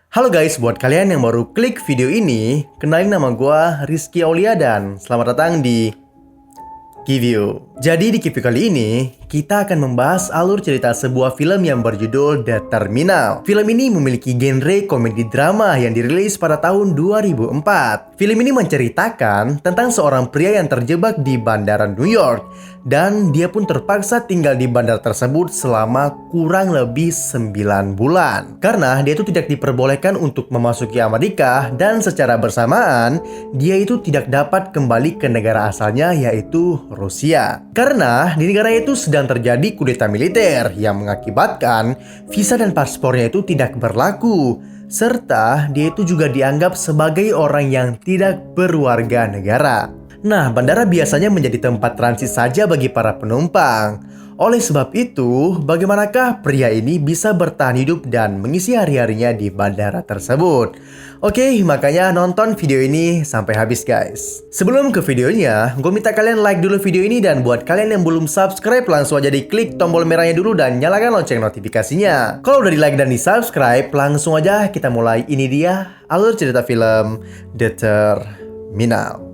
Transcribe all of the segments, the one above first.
Halo guys, buat kalian yang baru klik video ini, kenalin nama gue Rizky Aulia dan selamat datang di Review. Jadi di Review kali ini, kita akan membahas alur cerita sebuah film yang berjudul The Terminal. Film ini memiliki genre komedi drama yang dirilis pada tahun 2004. Film ini menceritakan tentang seorang pria yang terjebak di bandara New York dan dia pun terpaksa tinggal di bandara tersebut selama kurang lebih 9 bulan. Karena dia itu tidak diperbolehkan untuk memasuki Amerika dan secara bersamaan, dia itu tidak dapat kembali ke negara asalnya yaitu Rusia. Karena di negara itu sedang terjadi kudeta militer yang mengakibatkan visa dan paspornya itu tidak berlaku. Serta dia itu juga dianggap sebagai orang yang tidak berwarga negara. Nah, bandara biasanya menjadi tempat transit saja bagi para penumpang. Oleh sebab itu, bagaimanakah pria ini bisa bertahan hidup dan mengisi hari-harinya di bandara tersebut? Oke, makanya nonton video ini sampai habis guys. Sebelum ke videonya, gue minta kalian like dulu video ini dan buat kalian yang belum subscribe langsung aja diklik tombol merahnya dulu dan nyalakan lonceng notifikasinya. Kalau udah di like dan di subscribe, langsung aja kita mulai. Ini dia alur cerita film The Terminal.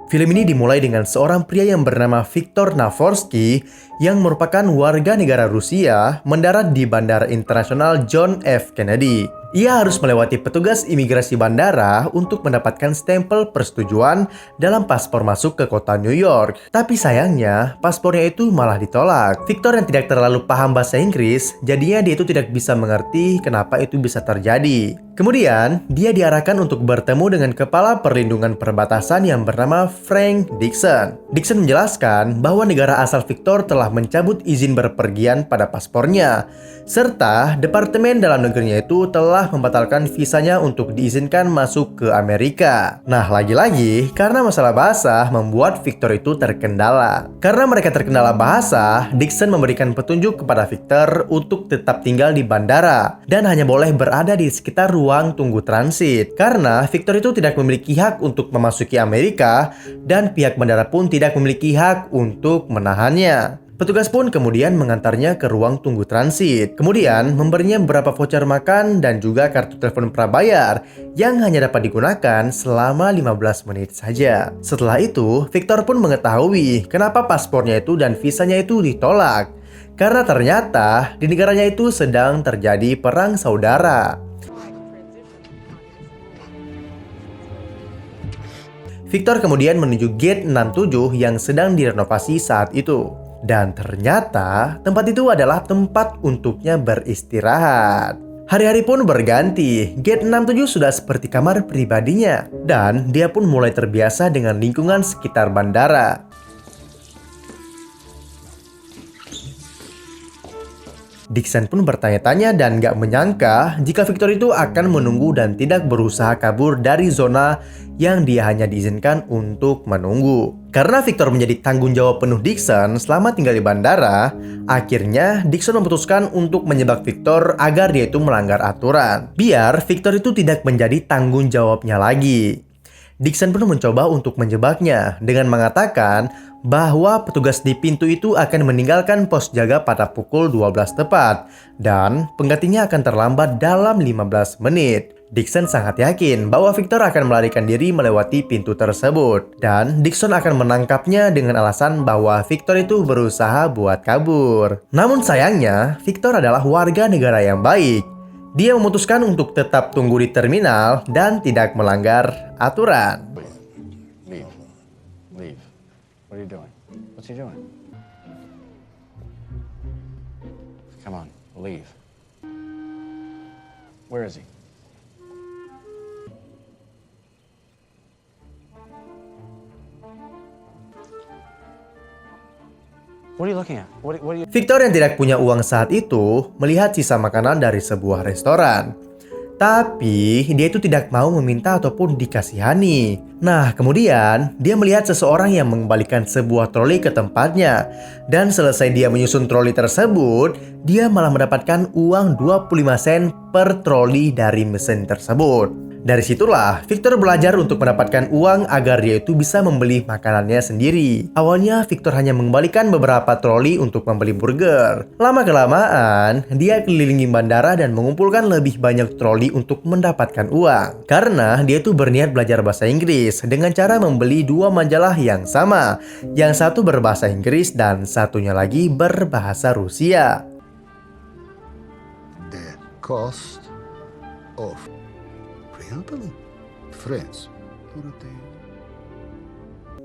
Film ini dimulai dengan seorang pria yang bernama Viktor Navorsky yang merupakan warga negara Rusia mendarat di Bandara Internasional John F. Kennedy. Ia harus melewati petugas imigrasi bandara untuk mendapatkan stempel persetujuan dalam paspor masuk ke kota New York. Tapi sayangnya, paspornya itu malah ditolak. Viktor yang tidak terlalu paham bahasa Inggris, jadinya dia itu tidak bisa mengerti kenapa itu bisa terjadi. Kemudian, dia diarahkan untuk bertemu dengan kepala perlindungan perbatasan yang bernama Frank Dixon. Dixon menjelaskan bahwa negara asal Viktor telah mencabut izin berpergian pada paspornya, serta Departemen Dalam Negerinya itu telah membatalkan visanya untuk diizinkan masuk ke Amerika. Nah, lagi-lagi, karena masalah bahasa membuat Viktor itu terkendala. Karena mereka terkendala bahasa, Dixon memberikan petunjuk kepada Viktor untuk tetap tinggal di bandara dan hanya boleh berada di sekitar ruang tunggu transit. Karena Viktor itu tidak memiliki hak untuk memasuki Amerika dan pihak bandara pun tidak memiliki hak untuk menahannya. Petugas pun kemudian mengantarnya ke ruang tunggu transit. Kemudian memberinya beberapa voucher makan dan juga kartu telepon prabayar yang hanya dapat digunakan selama 15 menit saja. Setelah itu, Viktor pun mengetahui kenapa paspornya itu dan visanya itu ditolak. Karena ternyata di negaranya itu sedang terjadi perang saudara. Viktor kemudian menuju gate 67 yang sedang direnovasi saat itu. Dan ternyata tempat itu adalah tempat untuknya beristirahat. Hari-hari pun berganti, gate 67 sudah seperti kamar pribadinya. Dan dia pun mulai terbiasa dengan lingkungan sekitar bandara. Dixon pun bertanya-tanya dan gak menyangka jika Viktor itu akan menunggu dan tidak berusaha kabur dari zona yang dia hanya diizinkan untuk menunggu. Karena Viktor menjadi tanggung jawab penuh Dixon selama tinggal di bandara, akhirnya Dixon memutuskan untuk menjebak Viktor agar dia itu melanggar aturan. Biar Viktor itu tidak menjadi tanggung jawabnya lagi. Dixon pun mencoba untuk menjebaknya dengan mengatakan bahwa petugas di pintu itu akan meninggalkan pos jaga pada pukul 12 tepat dan penggantinya akan terlambat dalam 15 menit. Dixon sangat yakin bahwa Viktor akan melarikan diri melewati pintu tersebut dan Dixon akan menangkapnya dengan alasan bahwa Viktor itu berusaha buat kabur. Namun sayangnya, Viktor adalah warga negara yang baik. Dia memutuskan untuk tetap tunggu di terminal dan tidak melanggar aturan. Leave. Leave. What are you doing? What's he doing? Come on, leave. Where is he? What are you looking at? What are you... Viktor yang tidak punya uang saat itu melihat sisa makanan dari sebuah restoran. Tapi dia itu tidak mau meminta ataupun dikasihani. Nah, kemudian dia melihat seseorang yang mengembalikan sebuah troli ke tempatnya. Dan selesai dia menyusun troli tersebut, dia malah mendapatkan uang 25 sen per troli dari mesin tersebut. Dari situlah Victor belajar untuk mendapatkan uang agar dia itu bisa membeli makanannya sendiri. Awalnya Victor hanya mengembalikan beberapa troli untuk membeli burger. Lama-kelamaan, dia kelilingi bandara dan mengumpulkan lebih banyak troli untuk mendapatkan uang. Karena dia tuh berniat belajar bahasa Inggris dengan cara membeli dua majalah yang sama. Yang satu berbahasa Inggris dan satunya lagi berbahasa Rusia. The cost of freedom, friends.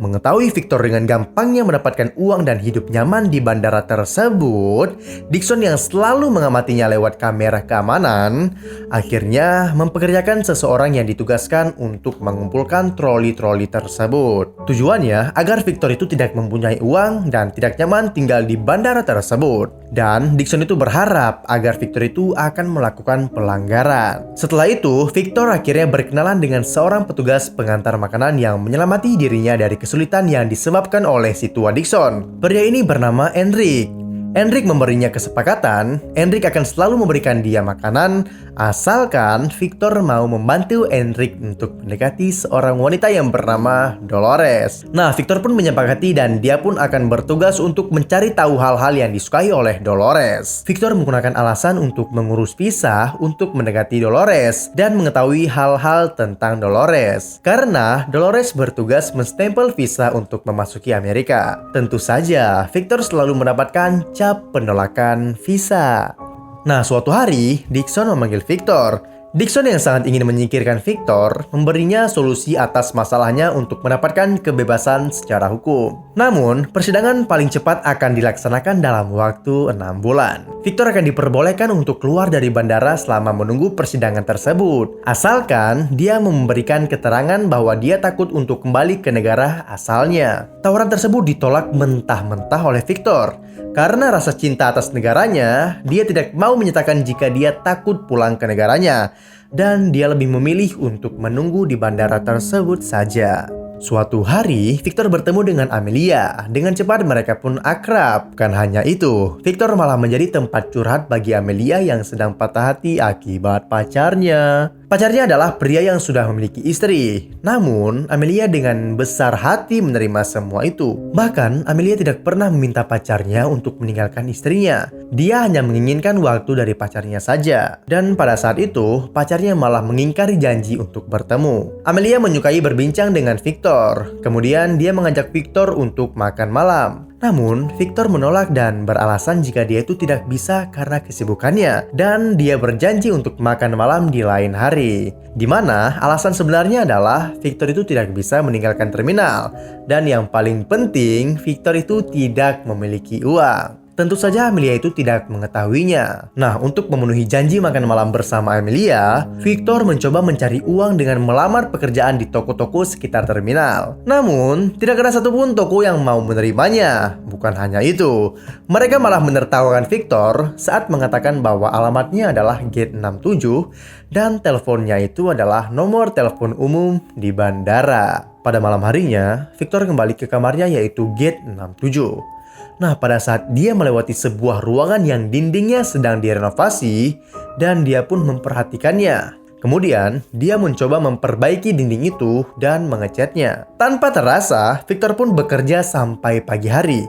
Mengetahui Victor dengan gampangnya mendapatkan uang dan hidup nyaman di bandara tersebut, Dixon yang selalu mengamatinya lewat kamera keamanan, akhirnya mempekerjakan seseorang yang ditugaskan untuk mengumpulkan troli-troli tersebut. Tujuannya agar Victor itu tidak mempunyai uang dan tidak nyaman tinggal di bandara tersebut. Dan Dixon itu berharap agar Victor itu akan melakukan pelanggaran. Setelah itu, Victor akhirnya berkenalan dengan seorang petugas pengantar makanan yang menyelamati dirinya dari kesulitan yang disebabkan oleh si tua Dixon. Pria ini bernama Enric. Enric memberinya kesepakatan, Enric akan selalu memberikan dia makanan asalkan Victor mau membantu Enric untuk mendekati seorang wanita yang bernama Dolores. Nah, Victor pun menyepakati dan dia pun akan bertugas untuk mencari tahu hal-hal yang disukai oleh Dolores. Victor menggunakan alasan untuk mengurus visa untuk mendekati Dolores dan mengetahui hal-hal tentang Dolores. Karena Dolores bertugas menstempel visa untuk memasuki Amerika. Tentu saja, Victor selalu mendapatkan cap penolakan visa. Nah, suatu hari, Dixon memanggil Victor. Dixon yang sangat ingin menyingkirkan Victor, memberinya solusi atas masalahnya untuk mendapatkan kebebasan secara hukum. Namun, persidangan paling cepat akan dilaksanakan dalam waktu 6 bulan. Victor akan diperbolehkan untuk keluar dari bandara selama menunggu persidangan tersebut. Asalkan dia memberikan keterangan bahwa dia takut untuk kembali ke negara asalnya. Tawaran tersebut ditolak mentah-mentah oleh Victor. Karena rasa cinta atas negaranya, dia tidak mau menyatakan jika dia takut pulang ke negaranya. Dan dia lebih memilih untuk menunggu di bandara tersebut saja. Suatu hari, Victor bertemu dengan Amelia. Dengan cepat mereka pun akrab. Bukan hanya itu, Victor malah menjadi tempat curhat bagi Amelia yang sedang patah hati akibat pacarnya. Pacarnya adalah pria yang sudah memiliki istri. Namun, Amelia dengan besar hati menerima semua itu. Bahkan, Amelia tidak pernah meminta pacarnya untuk meninggalkan istrinya. Dia hanya menginginkan waktu dari pacarnya saja. Dan pada saat itu, pacarnya malah mengingkari janji untuk bertemu. Amelia menyukai berbincang dengan Victor. Kemudian, dia mengajak Victor untuk makan malam. Namun, Victor menolak dan beralasan jika dia itu tidak bisa karena kesibukannya. Dan dia berjanji untuk makan malam di lain hari. Di mana alasan sebenarnya adalah Victor itu tidak bisa meninggalkan terminal. Dan yang paling penting, Victor itu tidak memiliki uang. Tentu saja Amelia itu tidak mengetahuinya. Nah, untuk memenuhi janji makan malam bersama Amelia, Victor mencoba mencari uang dengan melamar pekerjaan di toko-toko sekitar terminal. Namun, tidak ada satupun toko yang mau menerimanya. Bukan hanya itu, mereka malah menertawakan Victor saat mengatakan bahwa alamatnya adalah Gate 67 dan teleponnya itu adalah nomor telepon umum di bandara. Pada malam harinya, Victor kembali ke kamarnya yaitu Gate 67. Nah, pada saat dia melewati sebuah ruangan yang dindingnya sedang direnovasi dan dia pun memperhatikannya. Kemudian, dia mencoba memperbaiki dinding itu dan mengecatnya. Tanpa terasa, Victor pun bekerja sampai pagi hari.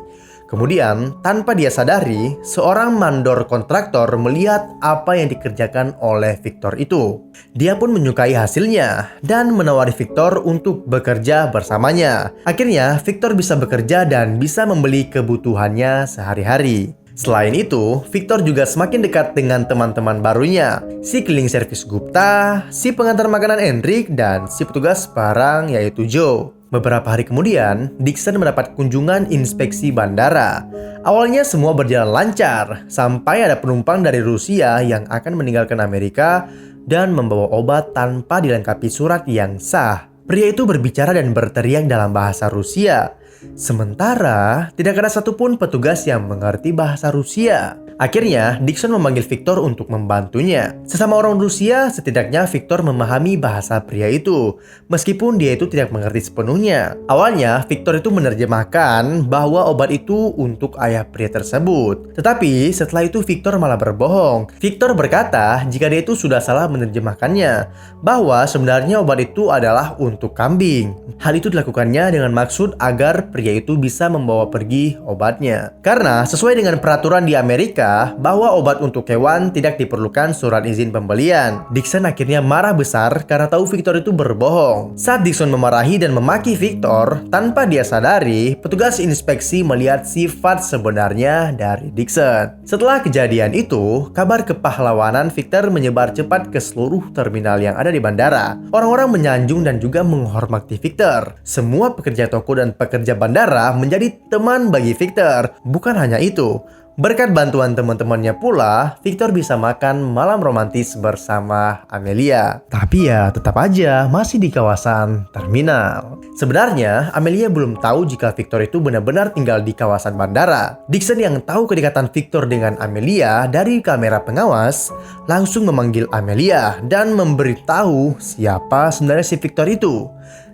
Kemudian, tanpa dia sadari, seorang mandor kontraktor melihat apa yang dikerjakan oleh Victor itu. Dia pun menyukai hasilnya dan menawari Victor untuk bekerja bersamanya. Akhirnya, Victor bisa bekerja dan bisa membeli kebutuhannya sehari-hari. Selain itu, Victor juga semakin dekat dengan teman-teman barunya, si cleaning service Gupta, si pengantar makanan Enric, dan si petugas barang yaitu Joe. Beberapa hari kemudian, Dixon mendapat kunjungan inspeksi bandara. Awalnya semua berjalan lancar, sampai ada penumpang dari Rusia yang akan meninggalkan Amerika dan membawa obat tanpa dilengkapi surat yang sah. Pria itu berbicara dan berteriak dalam bahasa Rusia. Sementara, tidak ada satupun petugas yang mengerti bahasa Rusia. Akhirnya, Dixon memanggil Victor untuk membantunya. Sesama orang Rusia, setidaknya Victor memahami bahasa pria itu, meskipun dia itu tidak mengerti sepenuhnya. Awalnya, Victor itu menerjemahkan bahwa obat itu untuk ayah pria tersebut. Tetapi, setelah itu Victor malah berbohong. Victor berkata jika dia itu sudah salah menerjemahkannya, bahwa sebenarnya obat itu adalah untuk kambing. Hal itu dilakukannya dengan maksud agar pria itu bisa membawa pergi obatnya. Karena sesuai dengan peraturan di Amerika, bahwa obat untuk hewan tidak diperlukan surat izin pembelian. Dixon akhirnya marah besar karena tahu Victor itu berbohong. Saat Dixon memarahi dan memaki Victor, tanpa dia sadari, petugas inspeksi melihat sifat sebenarnya dari Dixon. Setelah kejadian itu, kabar kepahlawanan Victor menyebar cepat ke seluruh terminal yang ada di bandara. Orang-orang menyanjung dan juga menghormati Victor. Semua pekerja toko dan pekerja bandara menjadi teman bagi Victor. Bukan hanya itu, berkat bantuan teman-temannya pula, Victor bisa makan malam romantis bersama Amelia. Tapi ya tetap aja masih di kawasan terminal. Sebenarnya Amelia belum tahu jika Victor itu benar-benar tinggal di kawasan bandara. Dixon yang tahu kedekatan Victor dengan Amelia dari kamera pengawas langsung memanggil Amelia dan memberitahu siapa sebenarnya si Victor itu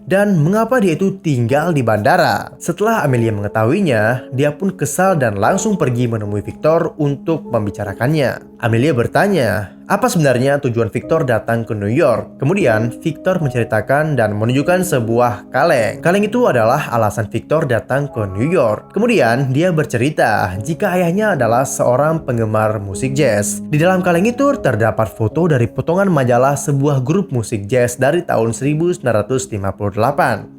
dan mengapa dia itu tinggal di bandara. Setelah Amelia mengetahuinya, dia pun kesal dan langsung pergi menemui Victor untuk membicarakannya. Amelia bertanya, apa sebenarnya tujuan Victor datang ke New York? Kemudian Victor menceritakan dan menunjukkan sebuah kaleng. Kaleng itu adalah alasan Victor datang ke New York. Kemudian dia bercerita jika ayahnya adalah seorang penggemar musik jazz. Di dalam kaleng itu terdapat foto dari potongan majalah sebuah grup musik jazz dari tahun 1958.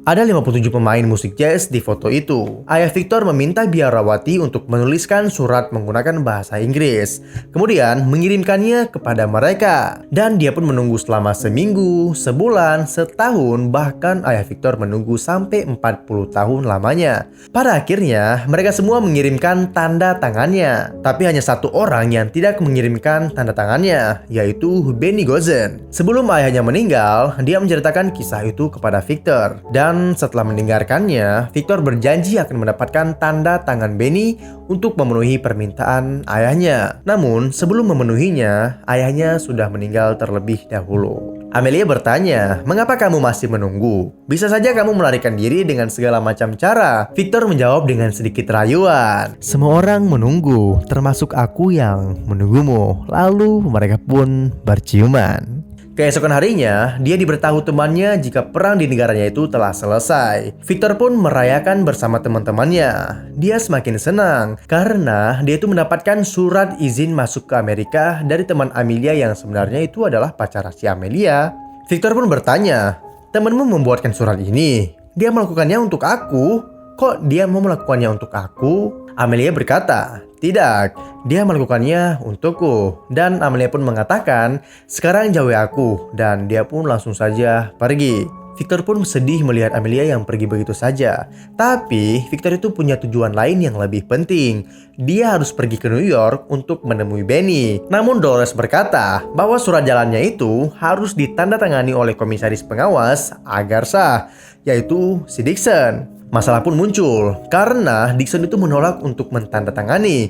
Ada 57 pemain musik jazz di foto itu. Ayah Victor meminta biarawati untuk menuliskan surat menggunakan bahasa Inggris, kemudian mengirimkannya kepada mereka. Dan dia pun menunggu selama seminggu, sebulan, setahun, bahkan ayah Victor menunggu sampai 40 tahun lamanya. Pada akhirnya, mereka semua mengirimkan tanda tangannya. Tapi hanya satu orang yang tidak mengirimkan tanda tangannya, yaitu Benny Gozen. Sebelum ayahnya meninggal, dia menceritakan kisah itu kepada Victor. Dan setelah mendengarkannya, Victor berjanji akan mendapatkan tanda tangan Benny untuk memenuhi permintaan ayahnya. Namun, sebelum memenuhinya, ayahnya sudah meninggal terlebih dahulu. Amelia bertanya, mengapa kamu masih menunggu? Bisa saja kamu melarikan diri dengan segala macam cara. Victor menjawab dengan sedikit rayuan. Semua orang menunggu, termasuk aku yang menunggumu. Lalu mereka pun berciuman. Keesokan harinya, dia diberitahu temannya jika perang di negaranya itu telah selesai. Victor pun merayakan bersama teman-temannya. Dia semakin senang karena dia itu mendapatkan surat izin masuk ke Amerika dari teman Amelia yang sebenarnya itu adalah pacar si Amelia. Victor pun bertanya, temanmu membuatkan surat ini? Dia melakukannya untuk aku? Kok dia mau melakukannya untuk aku? Amelia berkata, tidak, dia melakukannya untukku. Dan Amelia pun mengatakan, sekarang jauhi aku. Dan dia pun langsung saja pergi. Victor pun sedih melihat Amelia yang pergi begitu saja. Tapi Victor itu punya tujuan lain yang lebih penting. Dia harus pergi ke New York untuk menemui Benny. Namun Dolores berkata bahwa surat jalannya itu harus ditandatangani oleh komisaris pengawas agar sah, yaitu si Dixon. Masalah pun muncul karena Dixon itu menolak untuk mentandatangani.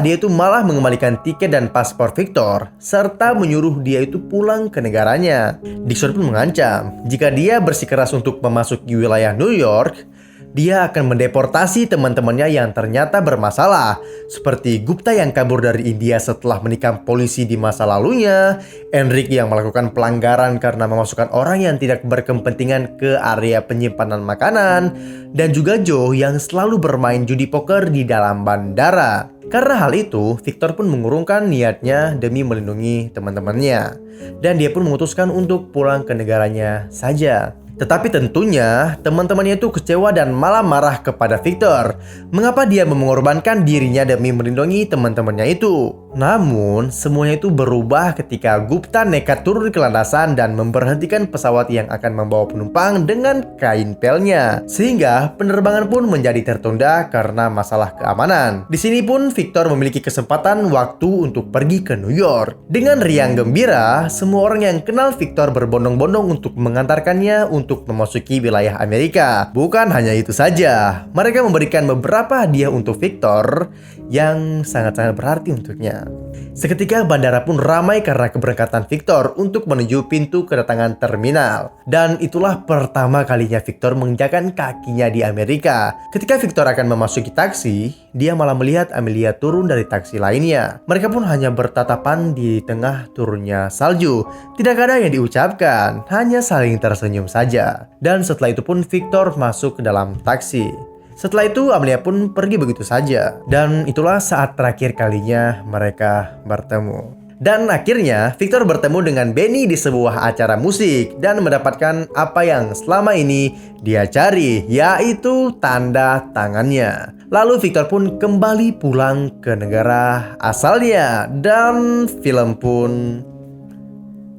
Dia itu malah mengembalikan tiket dan paspor Victor serta menyuruh dia itu pulang ke negaranya. Dixon pun mengancam jika dia bersikeras untuk memasuki wilayah New York, dia akan mendeportasi teman-temannya yang ternyata bermasalah, seperti Gupta yang kabur dari India setelah menikam polisi di masa lalunya, Enric yang melakukan pelanggaran karena memasukkan orang yang tidak berkepentingan ke area penyimpanan makanan, dan juga Joe yang selalu bermain judi poker di dalam bandara. Karena hal itu, Victor pun mengurungkan niatnya demi melindungi teman-temannya, dan dia pun memutuskan untuk pulang ke negaranya saja. Tetapi tentunya teman-temannya itu kecewa dan malah marah kepada Victor. Mengapa dia mengorbankan dirinya demi melindungi teman-temannya itu? Namun, semuanya itu berubah ketika Gupta nekat turun ke landasan dan memberhentikan pesawat yang akan membawa penumpang dengan kain pelnya. Sehingga penerbangan pun menjadi tertunda karena masalah keamanan. Di sini pun Victor memiliki kesempatan waktu untuk pergi ke New York. Dengan riang gembira, semua orang yang kenal Victor berbondong-bondong untuk mengantarkannya untuk memasuki wilayah Amerika. Bukan hanya itu saja, mereka memberikan beberapa hadiah untuk Victor yang sangat-sangat berarti untuknya. Seketika bandara pun ramai karena keberangkatan Victor untuk menuju pintu kedatangan terminal. Dan itulah pertama kalinya Victor menginjakan kakinya di Amerika. Ketika Victor akan memasuki taksi, dia malah melihat Amelia turun dari taksi lainnya. Mereka pun hanya bertatapan di tengah turunnya salju. Tidak ada yang diucapkan, hanya saling tersenyum saja. Dan setelah itu pun Victor masuk ke dalam taksi. Setelah itu Amelia pun pergi begitu saja. Dan itulah saat terakhir kalinya mereka bertemu. Dan akhirnya Victor bertemu dengan Benny di sebuah acara musik dan mendapatkan apa yang selama ini dia cari, yaitu tanda tangannya. Lalu Victor pun kembali pulang ke negara asalnya dan film pun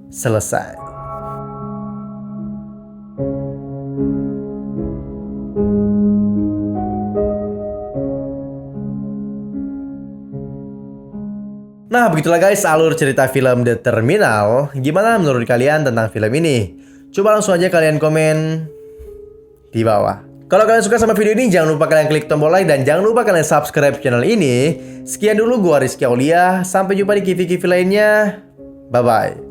selesai. Nah, begitulah guys alur cerita film The Terminal. Gimana menurut kalian tentang film ini? Coba langsung aja kalian komen di bawah. Kalau kalian suka sama video ini, jangan lupa kalian klik tombol like dan jangan lupa kalian subscribe channel ini. Sekian dulu, gua Rizky Aulia. Sampai jumpa di kivi-kivi lainnya. Bye-bye.